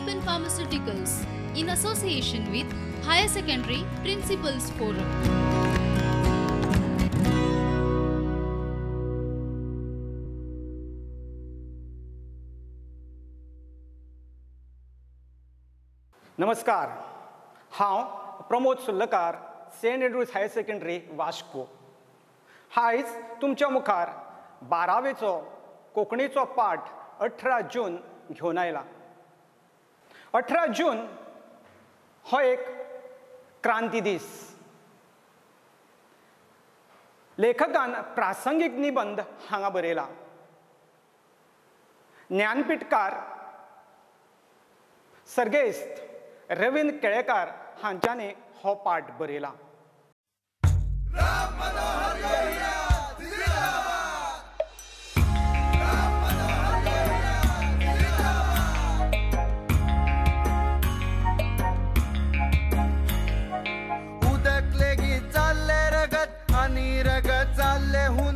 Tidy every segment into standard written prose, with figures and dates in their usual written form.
Development Pharmaceuticals in association with Higher Secondary Principals Forum. नमस्कार, हांव Pramod Surlakar, Saint Andrews higher secondary Vasco. आयज तुमच्या मुखार 12वेचो कोंकणीचो पाठ 18 जून घेवन आयला. 18 जून हो एक क्रांती दीस. लेखकान प्रासंगीक निबंध हांगा बरयला. ज्ञानपीठकार सर्गेस्त रवींद्र केळेकार हांच्यानी हो पाठ बरयला. उदक लेगीत चालले रगत आणि रगत चालले हुन.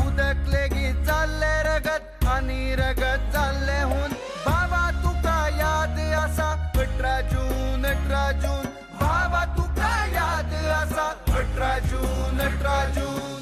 उदक लेगीत चालले रगत आणि रगत चालले हुन. बाबा तुका याद आसा 18 जून 18 जून. बाबा तुका याद आसा 18 जून 18 जून.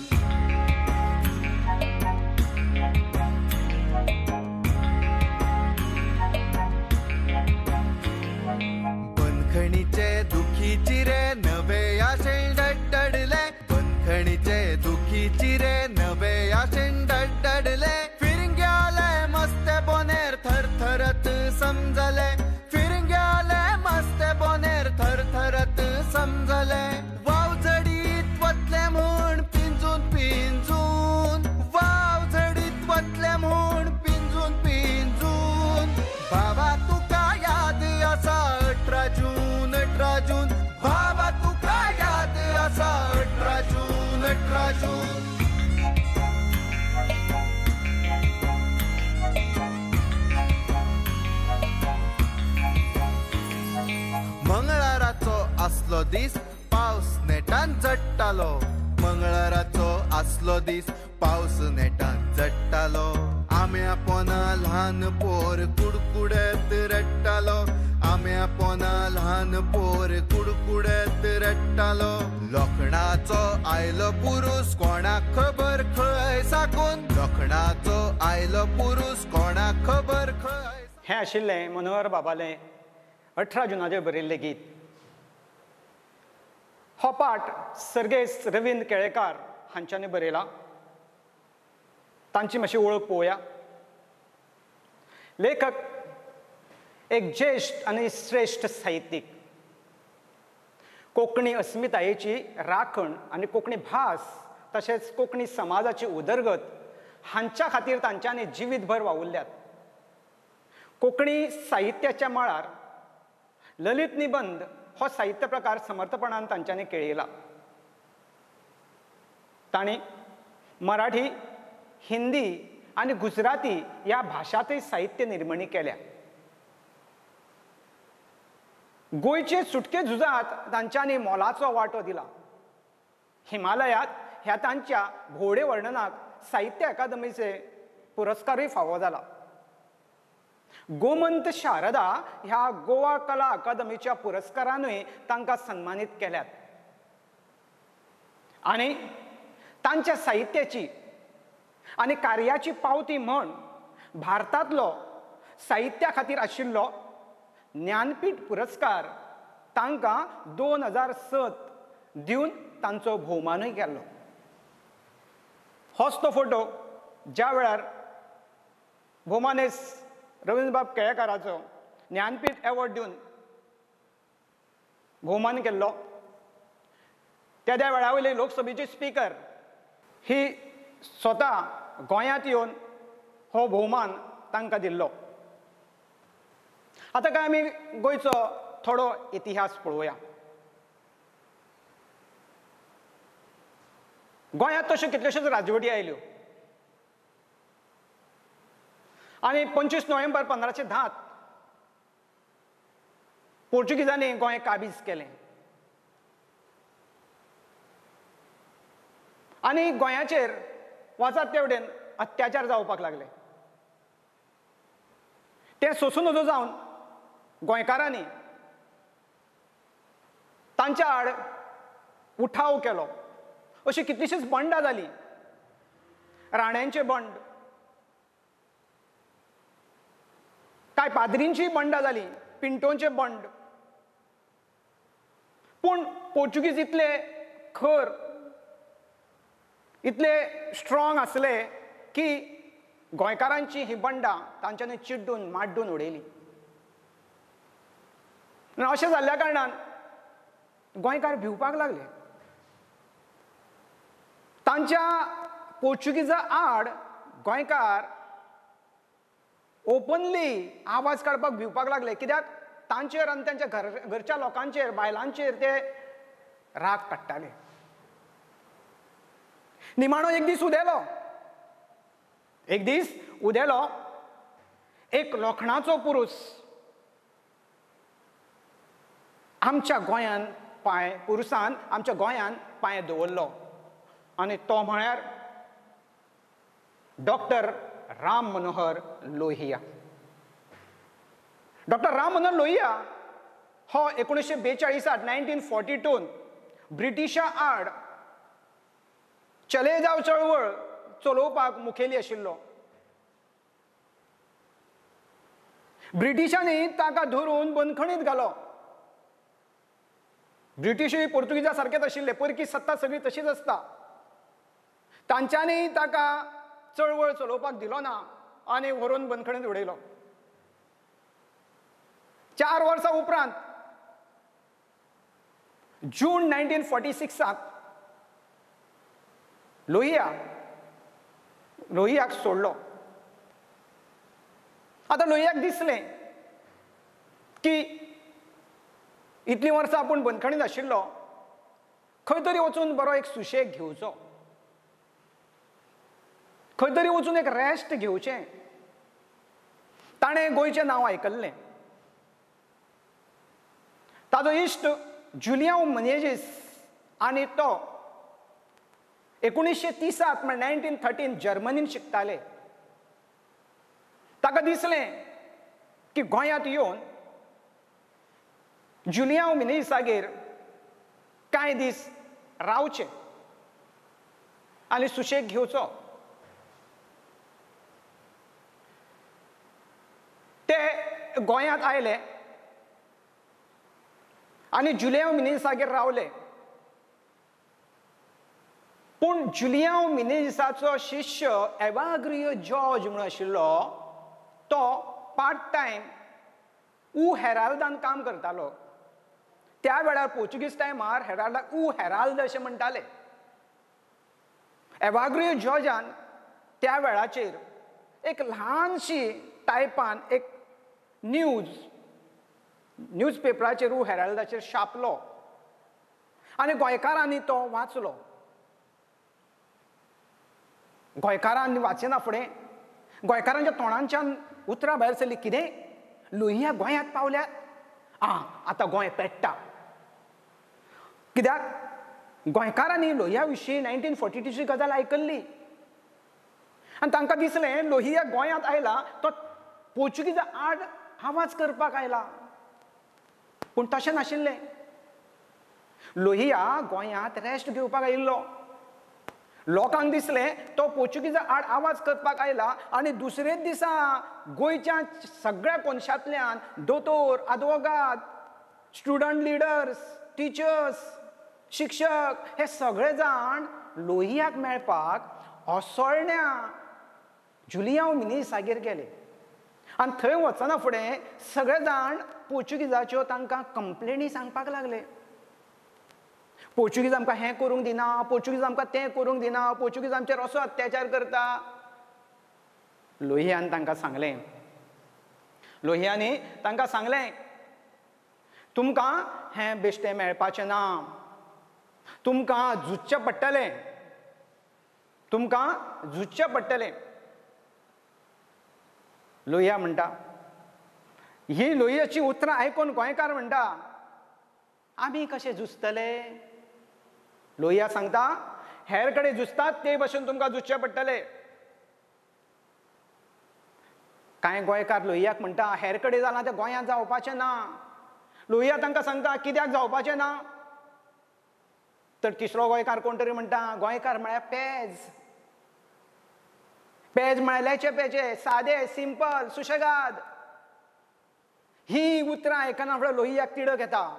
बंदखणीचे दुखी चिरे नवे आशेन डडडले. बंदखणीचे दुखी चिरे नवे आशेन डडडले. फिरंग्याले मस्ते बोनेर थरथरत समजले. फिरंग्याले मस्ते बोनेर थरथरत समजले. वावझडीत वतले म्हूण पिंजून पिंजून. वावझडीत वतले म्हूण पिंजून पिंजून. बाबा तुका याद आसा 18 जून 18 जून. बाबा तुका याद आसा 18 जून 18 जून. मंगळाराचो आसलो दीस पावस नेटान झडटालो. मंगळाराचो आसलो दीस पावस नेटान झडटालो. आम्या पोना ल्हान पोर कुडकुडत रडटालो. आम्या पोना ल्हान पोर कुडकुडत रडटालो. लोखणाचो आयलो पुरूस कोणाक खबर खंय साकून. लोखणाचो आयलो पुरूस कोणाक खबर खंय. हें आशिल्लें मनोहर बाबालें 18 जुनाचेर बरयल्लें गीत. हो पाठ सर्गेस्त रवींद्र केळेकार हांच्यानी बरयला. तांची मातशी वळख पळोवया. लेखक एक ज्येश्ठ आनी श्रेश्ठ साहित्यीक. कोंकणी अस्मितायेची राखण आनी कोंकणी भास तशेंच कोंकणी समाजाची उदरगत हांच्या खातीर तांच्यांनी जिवीतभर वावुरल्यात. कोंकणी साहित्याच्या मळार ललित निबंध हो साहित्य प्रकार समर्थपणान तांच्यांनी केळयला. तांणी मराठी, हिंदी आनी गुजराती ह्या भाशांतय साहित्य निर्मणी केल्या. गोंयचे सुटके झुजांत तांच्यांनी मोलाचो वांटो दिला. हिमालयांत ह्या तांच्या भोवडे वर्णनाक साहित्य अकादमीचे पुरस्कारूय फावो जाला. गोमंत शारदा ह्या गोवा कला अकादमीच्या पुरस्कारानूय तांकां सन्मानीत केल्यात. आनी तांच्या साहित्याची आनी कार्याची पावती म्हण भारतांतलो साहित्या खातीर आशिल्लो ज्ञानपीठ पुरस्कार तांकां 2007 दिवन तांचो भोवमानूय केल्लो. होच तो फोटो ज्या वेळार भोवमानेस रवींद्रबाब केळेकाराचो ज्ञानपीठ एवॉर्ड दिवन भोवमान केल्लो. त्या वेळा वयली लोकसभेची स्पीकर ही स्वता गोंयांत येवन हो भोवमान तांकां दिल्लो. आतां काय आमी गोंयचो थोडो इतिहास पळोवया. गोंयांत तश्यो कितल्योश्योच राजवटी आयल्यो आनी 25 नोव्हेंबर 1510 पोर्चुगीजांनी गोंय काबीज केलें. आनी गोंयाचेर वचत तेवटेन अत्याचार जावपाक लागले. ते सोंसून नजो जावन गोंयकारांनी तांच्या आड उठाव केलो. अशी कितलीशीच बंडां जाली. राण्यांचे बंड, कांय पाद्रींची बंडां जाली, पिंटोंचे बंड. पूण पोर्चुगीज इतले खर, इतले स्ट्रॉंग आसले की गोंयकारांची ही बंडां तांच्यांनी चिड्डून माड्डून उडयली. अशें जाल्ल्या कारणान गोंयकार भिवपाक लागले. तांच्या पोर्चुगीजा आड गोंयकार ओपनली आवाज काडपाक भिवपाक लागले. कित्याक तांचेर आनी तांच्या घरच्या लोकांचेर, बायलांचेर ते राग काडटाले. निमाणो एक दीस उदेलो, एक लोखणाचो पुरूस आमच्या गोंयान पुरुसान आमच्या गोंयान पांय दवरलो. आनी तो म्हळ्यार डॉक्टर राम मनोहर लोहिया. डॉक्टर राम मनोहर लोहिया हो 1942 1942 ब्रिटिशा आड चले जाव चळवळ चलोवपाक मुखेली आशिल्लो. ब्रिटिशांनी ताका धरून बंदखणींत घालो. ब्रिटिशूय पोर्तुगीजा सारकेच आशिल्ले, परकी सत्ता सगळी तशीच आसता. तांच्यांनी ताका चळवळ चलोवपाक दिलो ना आनी व्हरून बंदखणींत उडयलो. 4 वर्सां उपरांत जून 1946 लोहियाक सोडलो. आतां लोहियाक दिसलें की इतलीं वर्सां आपूण बंदखणींत आशिल्लो, खंय तरी वचून बरो एक सुशेग घेवचो, खंय तरी वचून एक रेस्ट घेवचें. ताणें गोंयचें नांव आयकल्लें. ताजो इश्ट जुलियांव मेनेझीस आनी तो 1930 म्हळ्यार 1913 जर्मनीन शिकताले. ताका दिसलें की गोंयांत येवन जुलियांव मेनेझीसागेर कांय दीस रावचें आनी सुशेग घेवचो. ते गोंयांत आयले आनी जुलियांव मेनेझीसागेर रावले. पूण जुलियांव मेनेझीसाचो शिश्य एवाग्रियो जॉर्ज म्हणून आशिल्लो, तो पार्ट टायम ऊ हेराल्डान काम करतालो. त्या वेळार पोर्चुगीज टायमार हेराल्डाक ऊ हेराल्ड अशें म्हणटाले. एवाग्रियो जॉर्जान त्या वेळाचेर एक ल्हानशी टायपान एक न्यूज पेपराचेर ऊ हेराल्डाचेर छापलो आनी गोंयकारांनी तो वाचलो. गोंयकारांनी वाचना फुडें गोंयकारांच्या तोंडांच्यान उतरां भायर सरलीं. कितें, लोहिया गोंयांत पावल्यात? आतां गोंय पेट्टा. कित्याक गोंयकारांनी लोहिया विशीं 1942ची गजाल आयकल्ली आनी तांकां दिसलें लोहिया गोंयांत आयला, तो पोर्चुगीजा आड आवाज करपाक आयला. पूण तशें नाशिल्लें. लोहिया गोंयांत रेस्ट घेवपाक आयिल्लो. लोकांक दिसलें तो पोर्चुगीजा आड आवाज करपाक आयला आनी दुसरेच दिसा गोंयच्या सगळ्या कोनशांतल्यान दोतोर, आदवोगाद, स्टुडंट लिडर्स, टिचर्स, शिक्षक हे सगळे जाण लोहियाक मेळपाक ओसोळण्या जुलियांव मेनेझीसागेर गेले. आनी थंय वचना फुडें सगळे जाण पोर्चुगीजाच्यो तांकां कंप्लेनी सांगपाक लागले. पोर्चुगीज आमकां हें करूंक दिना, पोर्चुगीज आमकां तें करूंक दिना, पोर्चुगीज आमचेर असो अत्याचार करता. लोहियान तांकां सांगलें, तुमकां हें बेश्टें मेळपाचें ना, तुमकां झुजचें पडटलें. लोहिया म्हणटा, ही लोहियाची उतरां आयकून गोंयकार म्हणटा, आमी कशें झुजतले? लोहिया सांगता, हेर कडेन झुजतात ते भशेन तुमकां झुजचें पडटलें. कांय गोंयकार लोहियाक म्हणटा हेर कडेन जालां तें गोंयांत जावपाचें ना. लोहिया तांकां सांगता कित्याक जावपाचें ना. तर तिसरो गोंयकार कोण तरी म्हणटा गोंयकार म्हळ्यार पेज. पेज म्हळ्यार लेचे पेजे, सादे, सिंपल, सुशेगाद. ही उतरां आयकना फुडें लोहियाक तिडक येता.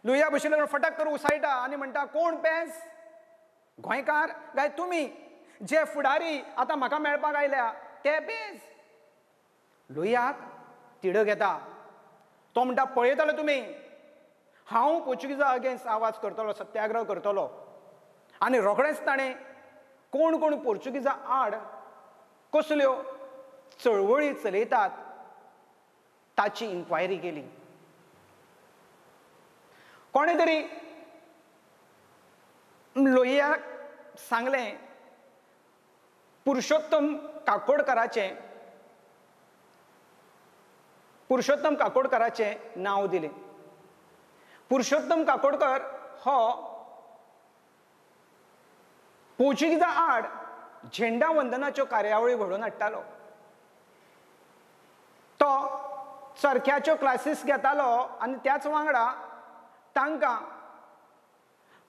लोहिया बशिल्लो फटक करून उसायटा आनी म्हणटा कोण पेज? गोंयकार काय तुमी जे फुडारी आतां म्हाका मेळपाक आयल्या ते पेज? लोहियाक तिडक येता. तो म्हणटा पळयतले तुमी, हांव पोर्चुगीजा अगेन्स्ट आवाज करतलो, सत्याग्रह करतलो. आनी रोखडेंच ताणें कोण कोण पोर्चुगीजा आड कसल्यो चळवळी चलयतात ताची इन्क्वायरी केली. कोणे तरी लोहियाक सांगलें पुरुषोत्तम काकोडकराचें नांव दिलें. पुरुषोत्तम काकोडकर हो पोर्चुगीजा आड झेंडा वंदनाच्यो कार्यावळी घडोवन हाडटालो. तो चरख्याच्यो क्लासीस घेतालो आनी त्याच वांगडा तांकां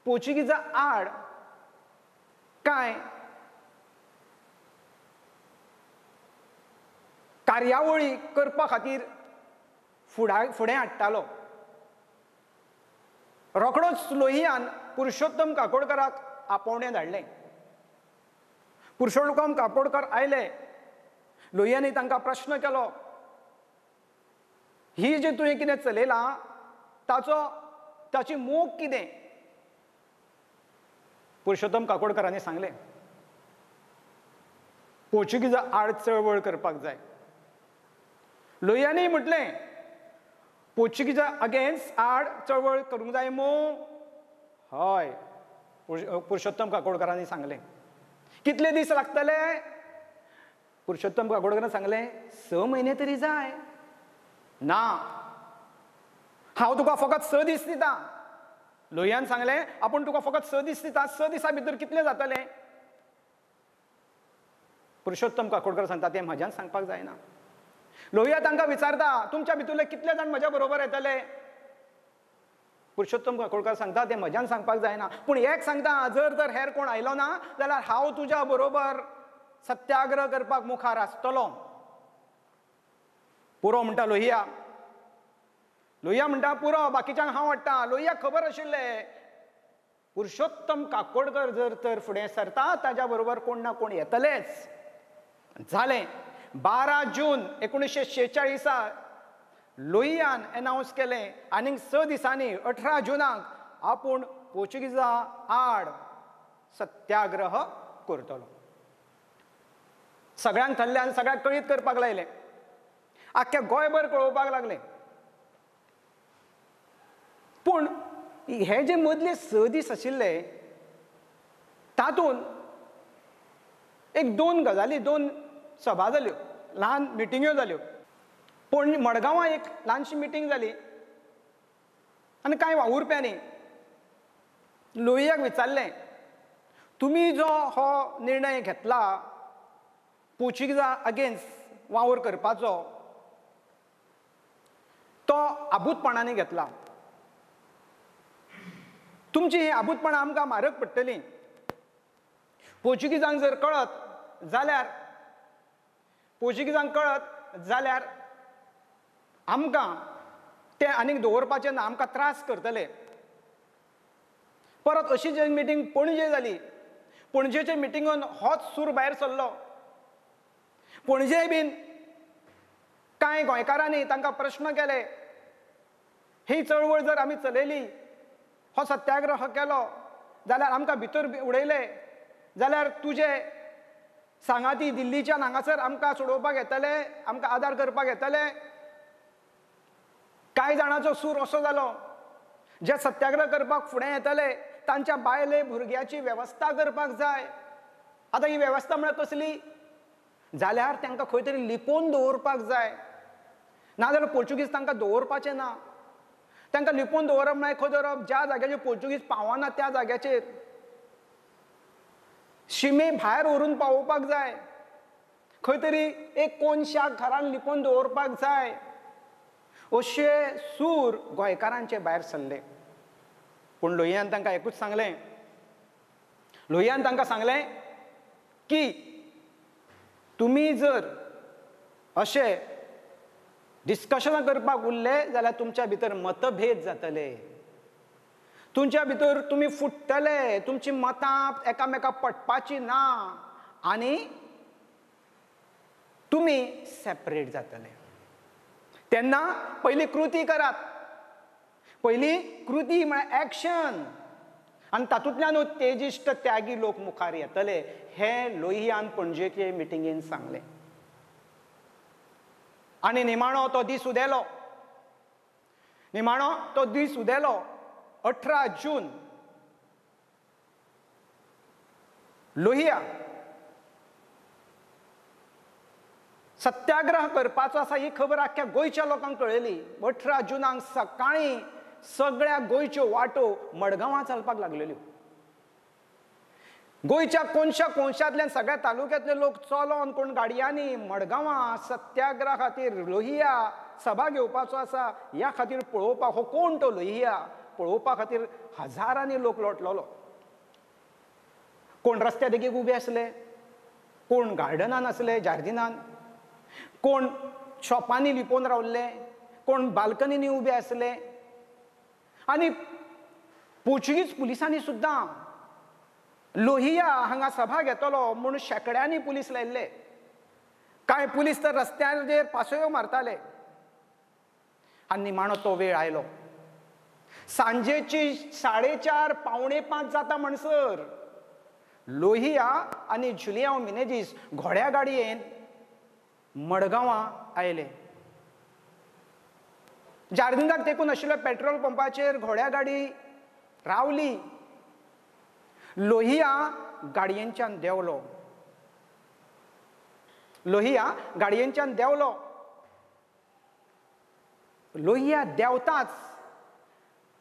पोर्चुगीजा आड कांय कार्यावळी करपा खातीर फुडें हाडटालो. रोखडोच लोहियान पुरुषोत्तम काकोडकराक आपोवणें धाडलें. पुरुषोत्तम काकोडकर आयले. लोहियांनी तांकां प्रश्न केलो ही जी तुवें कितें चलयलां ताची मोख कितें? पुरुषोत्तम काकोडकरांनी सांगलें पोर्चुगीजा आड चळवळ करपाक जाय. लोहियांनी म्हटलें पोर्चुगीजा अगेन्स्ट आड चळवळ करूंक जाय मो? हय, पुरुषोत्तम काकोडकरांनी सांगलें. कितले दीस लागतले? पुरुषोत्तम काकोडकरान सांगलें 6 म्हयने तरी जाय. ना, हांव तुका फकत 6 दीस दितां. लोहियान सांगलें आपूण तुका फकत 6 दीस दिता. 6 दिसां भितर कितलें जातलें? पुरुषोत्तम काकोडकर सांगता तें म्हाज्यान सांगपाक जायना. लोहिया तांकां विचारता तुमच्या भितरले कितले जाण म्हज्या बरोबर येतले? पुरुषोत्तम काकोडकर सांगता तें म्हज्यान सांगपाक जायना, पूण एक सांगता जर तर हेर कोण आयलो ना जाल्यार हांव तुज्या बरोबर सत्याग्रह करपाक मुखार आसतलो. पुरो म्हणटा लोहिया. लोहिया म्हणटा पुरो, बाकीच्यांक हांव हाडटा. लोहियाक खबर आशिल्लें पुरुषोत्तम काकोडकर जर तर फुडें सरता ताज्या बरोबर कोण ना कोण येतलेच. जालें. 12 जून 1946 लोहियान अनाउन्स केलें आनीक 6 दिसांनी 18 जुनाक आपूण पोर्चुगीजा आड सत्याग्रह करतलो. सगळ्यांक थल्ल्यान सगळ्यांक कळीत करपाक लायलें. आख्ख्या गोंयभर कळोवपाक लागलें. पूण हे जे मदले 6 दीस आशिल्ले तातूंत एक 2 गजाली, 2 सभा जाल्यो, ल्हान मिटिंग्यो जाल्यो. पण मडगांवां एक ल्हानशी मिटींग जाली आनी कांय वावुरप्यांनी लोहियाक विचारलें तुमी जो हो निर्णय घेतला पोर्चुगीजा अगेन्स्ट वावर करपाचो तो आबूतपणांनी घेतला. तुमची ही आबूतपणां आमकां म्हारग पडटलीं. पोर्चुगीजांक जर कळत जाल्यार आमकां ते आनीक दवरपाचें ना, आमकां त्रास करतले. परत अशी जी मिटींग पणजे जाली. पणजेचे मिटिंगेन होच सूर भायर सरलो. पणजे बीन कांय गोंयकारांनी तांकां प्रश्न केले ही चळवळ जर आमी चलयली, हो सत्याग्रह केलो जाल्यार आमकां भितर उडयले जाल्यार तुजे सांगाती दिल्लीच्यान हांगासर आमकां सोडोवपाक येतले, आमकां आदार करपाक येतले. कांय जाणांचो सूर असो जालो जे सत्याग्रह करपाक फुडें येतले तांच्या बायले भुरग्याची वेवस्था करपाक जाय. आतां ही वेवस्था म्हळ्यार कसली? जाल्यार तांकां खंय तरी लिपोवन दवरपाक जाय. नाजाल्यार पोर्चुगीज तांकां दवरपाचें ना. तांकां लिपोवन दवरप म्हळ्यार खंय दवरप ज्या जाग्याचेर पोर्चुगीज पावना त्या जाग्याचेर शिमे भायर व्हरून पावोवपाक जाय. खंय तरी एक कोनशाक घरान लिपोवन दवरपाक जाय अशे सूर गोंयकारांचे भायर सरले. पूण लोहियान तांकां एकूच सांगलें, लोहियान तांकां सांगलें की तुमी जर अशे डिस्कशनां करपाक उरले जाल्यार तुमच्या भितर मतभेद जातले, तुमच्या भितर तुमी फुट्टले, तुमची मतां एकामेकाक पटपाची ना आनी तुमी सेपरेट जातले. तेन्ना पयली कृती करात, पयली कृती म्हळ्यार एक्शन, आनी तातूंतल्यानूच तेजिश्ट त्यागी लोक मुखार येतले. हे लोहियान पणजेचे मिटिंगेन सांगलें. आनी निमाणो तो दीस उदेलो, निमाणो तो दीस उदेलो 18 जून. लोहिया सत्याग्रह करपाचो आसा ही खबर आख्ख्या गोंयच्या लोकांक कळयली. 18 जुनाक सकाळीं सगळ्या गोंयच्यो वाटो मडगांवां चलपाक लागलेल्यो. गोंयच्या कोनशा कोनशांतल्यान सगळ्या तालुक्यांतले लोक चलोन कोण गाडयांनी मडगांवां सत्याग्रहा खातीर लोहिया सभा घेवपाचो आसा ह्या खातीर पळोवपाक, हो कोण तो लोहिया पळोवपा खातीर हजारांनी लोक लोटलेलो. कोण रस्त्या देगेक उबे आसले, कोण गार्डनान आसले जार्दिनान, कोण शॉपांनी लिपोवन रावल्ले, कोण बाल्कनींनी उबे आसले. आनी पोर्चुगीज पुलिसांनी सुद्दां लोहिया हांगा सभा घेतलो म्हूण शेकड्यांनी पुलीस लायिल्ले. कांय पुलीस तर रस्त्याचेर पासयो मारताले. आनी निमाणो तो वेळ आयलो. सांजेची 4:30 पावणे 5 जाता म्हणसर लोहिया आनी जुलियांव मिनेजीस घोड्या गाडयेन मडगांवां आयले. जार्दिनाक तेकून आशिल्ल्या पेट्रोल पंपाचेर घोड्या गाडी रावली. लोहिया गाडयेंच्यान देंवलो. लोहिया गाडयेंच्यान देंवलो. लोहिया देंवताच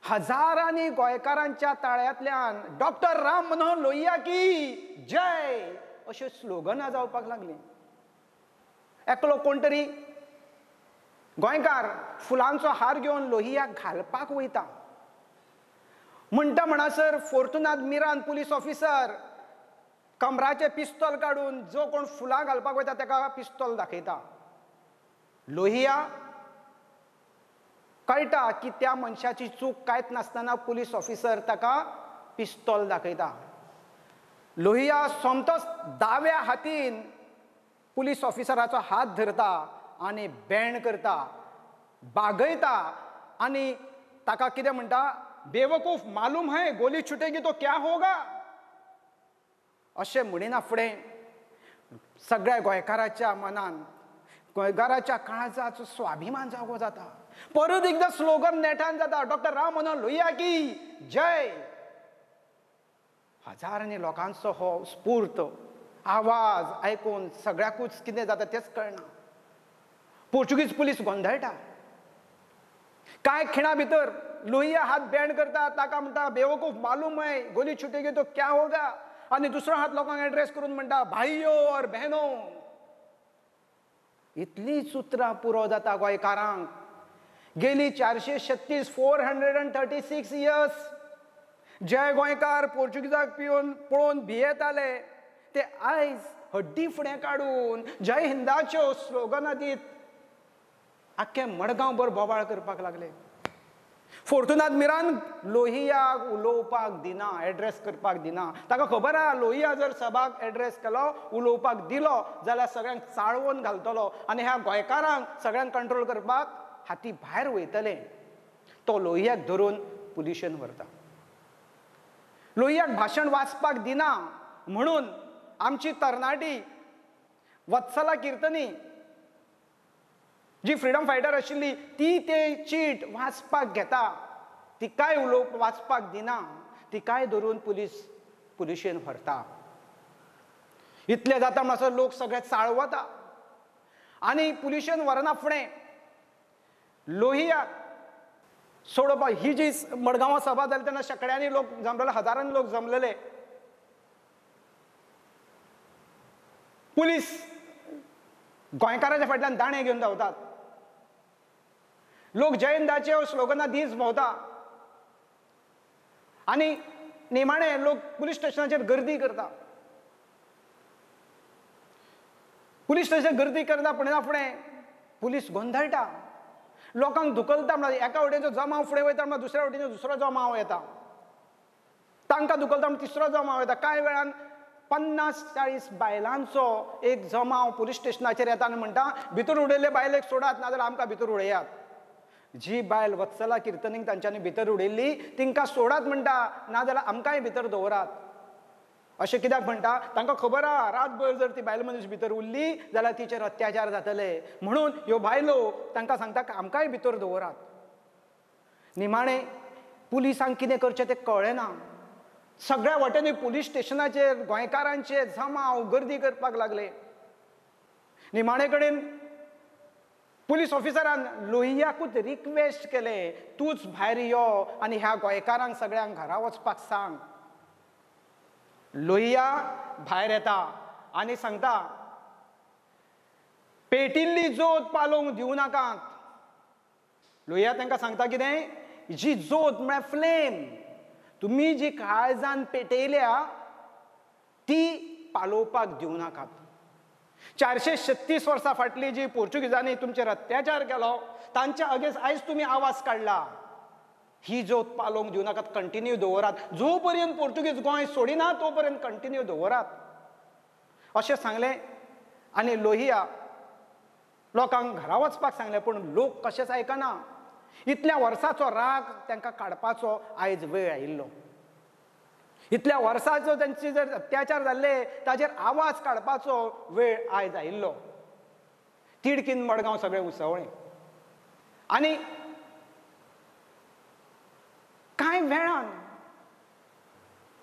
हजारांनी गोंयकारांच्या ताळ्यांतल्यान डॉक्टर राम मनोहर लोहिया की जय अश्यो स्लोगनां जावपाक लागलीं. एकलो कोण तरी गोंयकार फुलांचो हार घेवन लोहियाक घालपाक वयता. म्हणटा म्हणसर फॉर्तुनात मिरान पुलीस ऑफिसर कमराचे पिस्तॉल काडून जो कोण फुलां घालपाक वयता ताका पिस्तॉल दाखयता. लोहिया कळटा की त्या मनशाची चूक कांयच नासतना पुलीस ऑफिसर ताका पिस्तॉल दाखयता. लोहिया सोमतोच दाव्या हातीन पुलीस ऑफिसराचो हात धरता आनी बॅन करता, बागयता आनी ताका कितें म्हणटा, बेवकूफ मालूम है गोली छुटेगी तो क्या होगा अशें म्हणिना फुडें सगळ्या गोंयकाराच्या मनान, गोंयकाराच्या काळजाचो स्वाभिमान जागो जाता. परत एकदा स्लोगन नेटान जाता, डॉक्टर राम मनोहर लोहिया की जय. हजारांनी लोकांचो हो स्फूर्त आवाज आयकून सगळ्याकूच कितें जाता तेच कळना. पोर्चुगीज पुलीस गोंधळटा. कांय खिणा भितर लोहिया हात बँड करता, ताका म्हणटा बेवकूफ मालूम है गोली छुटेगी तो क्या होगा. आनी दुसरो हात लोकांक एड्रेस करून म्हणटा भाईयो और बहनो. इतलीच उतरां पुरो जाता गोंयकारांक. गेली 436 इयर्स जे गोंयकार पोर्चुगीजाक पळोवन भियेताले ते आयज हड्डी फुडें काडून जय हिंदाच्यो स्लोगनां दीत आख्खे मडगांव भर बोबाळ करपाक लागले. फॉर्तुनात मिरान लोहियाक उलोवपाक दिना, एड्रेस करपाक दिना. ताका खबर आहा लोहिया जर सभाक एड्रेस केलो, उलोवपाक दिलो जाल्यार सगळ्यांक चाळवून घालतलो आनी ह्या गोंयकारांक सगळ्यांक कंट्रोल करपाक हाती भायर वयतले. तो लोहियाक धरून पुलिशेन व्हरता. लोहियाक भाशण वाचपाक दिना म्हणून आमची तरणाटी वत्सला किर्तनी जी फ्रीडम फायटर आशिल्ली ती ते चीट वाचपाक घेता. तिकाय वाचपाक दिना, तिकाय धरून पुलिशेन व्हरता. इतले जाता म्हणसर लोक सगळे चाळवता आनी पुलिशेन व्हरना फुडें लोहिया सोडोवपाक. ही जी मडगांवां सभा जाली तेन्ना शेकड्यांनी लोक जमलेले, हजारांनी लोक जमलेले. पुलीस गोंयकारांच्या फाटल्यान दाणे घेवन धांवतात. लोक जयंताचे स्लोगनां दीस भोंवता आनी निमाणे लोक पुलीस स्टेशनाचेर गर्दी करता. पुलीस स्टेशन गर्दी करता पण फुडें पुलीस गोंधळटा, लोकांक धुकलता. म्हणल्यार एका वटेनचो जमाव फुडें वयता म्हणल्यार दुसऱ्या वटेनचो दुसरो जमाव येता, तांकां धुकलता म्हणून तिसरो जमाव येता. कांय वेळान 50-40 बायलांचो एक जमाव पुलीस स्टेशनाचेर येता आनी म्हणटा भितर उडयल्ले बायलेक सोडात नाजाल्यार आमकां भितर उडयात. जी बायल वत्सला किर्तनीक तांच्यांनी भितर उडयल्ली तिंकां सोडात म्हणटा नाजाल्यार आमकांय भितर दवरात. अशें कित्याक म्हणटा? तांकां खबर आहा रातभर जर ती बायल मनीस भितर उरली जाल्यार तिचेर अत्याचार जातले, म्हणून ह्यो बायलो तांकां सांगता आमकांय भितर दवरात. निमाणे पुलिसांक कितें करचें तें कळ्ळें ना. सगळ्या वटेनी पुलीस स्टेशनाचेर गोंयकारांचे जमाव गर्दी करपाक लागले. निमाणे कडेन पुलीस ऑफिसरान लोहियाकूच रिक्वेस्ट केले, तूच भायर यो आनी ह्या गोंयकारांक सगळ्यांक घरा वचपाक सांग. लोहिया भायर येता आनी सांगता पेटिल्ली जोत पालोवंक दिवं नाकात. लोहिया तांकां सांगता कितें? जी जोत म्हळ्यार फ्लेम तुमी जी काळजान पेटयल्या ती पालोवपाक दिवं नाकात. 436 वर्सां फाटली जी पोर्चुगीजांनी तुमचेर अत्याचार केलो तांच्या अगेन्स्ट आयज तुमी आवाज काडला, ही जोत पालोवंक दिवं नाकात, कंटिन्यू दवरात. जो पर्यंत पोर्चुगीज गोंय सोडिना तो पर्यंत कंटिन्यू दवरात अशें सांगलें. आनी लोहिया लोकांक घरा वचपाक सांगलें, पूण लोक कशेंच आयकना. इतल्या वर्सांचो राग तांकां काडपाचो आयज वेळ आयिल्लो. इतल्या वर्सांचो तांचे जर अत्याचार जाल्ले ताचेर आवाज काडपाचो वेळ आयज आयिल्लो. तिडकीन मडगांव सगळें उसवळें. आनी कांय वेळान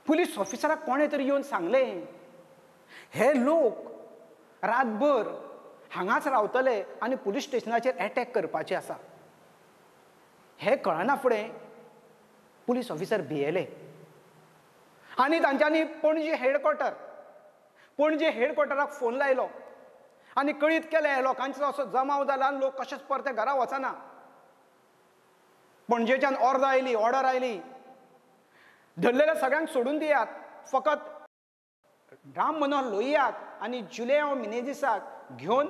पुलीस ऑफिसराक कोणें तरी येवन सांगलें हे लोक रातभर हांगाच रावतले आनी पुलीस स्टेशनाचेर अटॅक करपाचे आसा. हे कळना फुडें पुलीस ऑफिसर भियेले आनी तांच्यांनी पणजी हेडक्वॉर्टराक फोन लायलो आनी कळीत केलें लोकांचो असो जमाव जाला आनी लोक कशेंच परते घरा वचना. पणजेच्यान ऑर्डर आयली धरलेल्या सगळ्यांक सोडून दियात, फकत राम मनोहर लोहियाक आनी जुलियांव मिनेझीसाक घेवन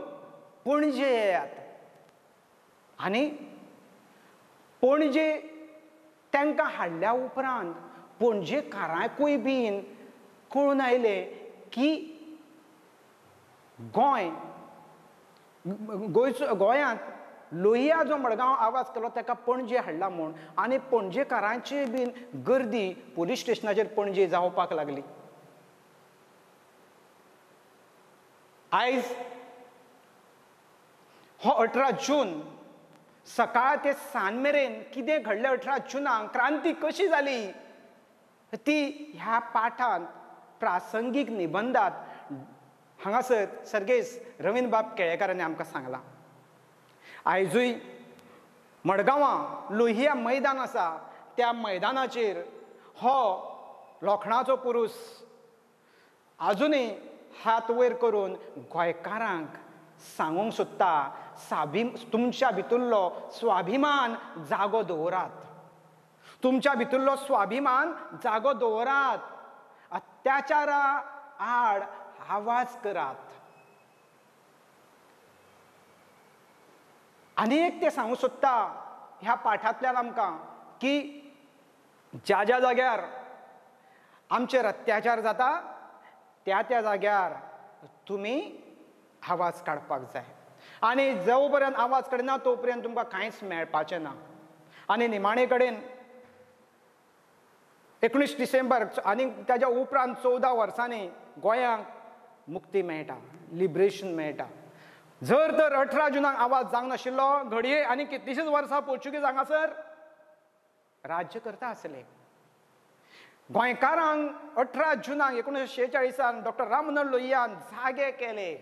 पणजे येयात. आनी पणजे तांकां हाडल्या उपरांत पणजेकारांकूय बीन कळून आयलें की गोंयांत लोहिया जो मडगांव आवाज केलो ताका पणजे हाडला म्हूण. आनी पणजेकारांची बीन गर्दी पुलीस स्टेशनाचेर पणजे जावपाक लागली. आयज हो 18 जून सकाळ ते सांज मेरेन कितें घडलें 18 जूनाक क्रांती कशी जाली ती ह्या पाठांत प्रासंगीक निबंधात हांगासर सर्गेस रवींद्रबाब केळेकारांनी आमकां सांगलां. आयजूय मडगांवां लोहिया मैदान आसा त्या मैदानाचेर हो लोखणाचो पुरूस आजुनूय हात वयर करून गोंयकारांक सांगूंक सोदता तुमच्या भितरलो स्वाभिमान जागो दवरात. तुमच्या भितरलो स्वाभिमान जागो दवरात. अत्याचारा आड आवाज करात. आनी एक ते सांगूंक सोदता ह्या पाठांतल्यान आमकां की ज्या ज्या जाग्यार आमचेर अत्याचार जाता त्या त्या जाग्यार तुमी आवाज काडपाक जाय. आनी जो पर्यंत आवाज काडिना तो पर्यंत तुमकां कांयच मेळपाचें ना. आनी निमाणे कडेन 19 डिसेंबर आनी ताच्या उपरांत 14 वर्सांनी गोंयांक मुक्ती मेळटा, लिबरेशन मेळटा. जर तर 18 जूनाक आवाज जावंक नाशिल्लो घडये आनी कितलींशींच वर्सां पोर्चुगीज हांगासर राज्य करता आसले. गोंयकारांक 18 जूनाक 1946 डॉक्टर राम मनोहर लोहियान जागे केले.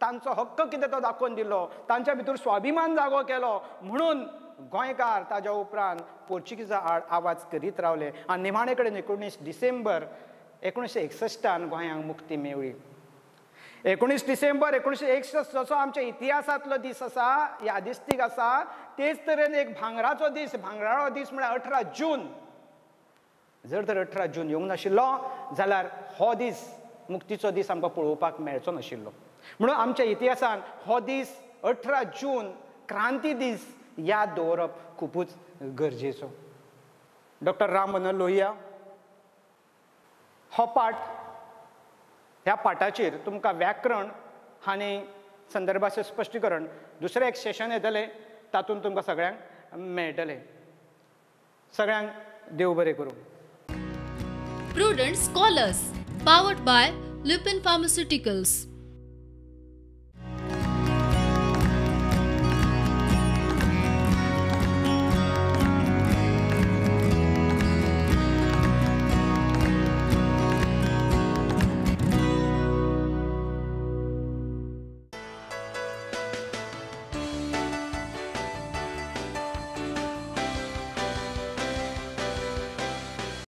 तांचो हक्क कितें तो दाखोवन दिलो, तांच्या भितर स्वाभिमान जागो केलो, म्हणून गोंयकार ताच्या उपरांत पोर्चुगीजा आड आवाज करीत रावले. आनी निमाणे कडेन 19 डिसेंबर 1961 गोंयांक मुक्ती मेळ्ळी. 19 डिसेंबर 1961 जसो आमच्या इतिहासातलो दीस आसा, यादिस्तीक आसा, तेच तरेन एक भांगराचो दीस, भांगराळो दीस म्हळ्यार 18 जून. जर तर 18 जून येवंक नाशिल्लो जाल्यार हो दीस मुक्तीचो दीस आमकां पळोवपाक मेळचो नाशिल्लो. म्हणून आमच्या इतिहासान हो दीस 18 जून क्रांती दीस याद दवरप खूबच गरजेचो. डॉक्टर राम मनोहर लोहिया हो पाठ, ह्या पाठाचेर तुमकां व्याकरण आनी संदर्भाचें स्पश्टीकरण दुसरें एक सेशन येतलें, तातूंत तुमकां सगळ्यांक मेळटलें. सगळ्यांक देव बरें करूं. Prudent Scholars, powered by Lupin Pharmaceuticals.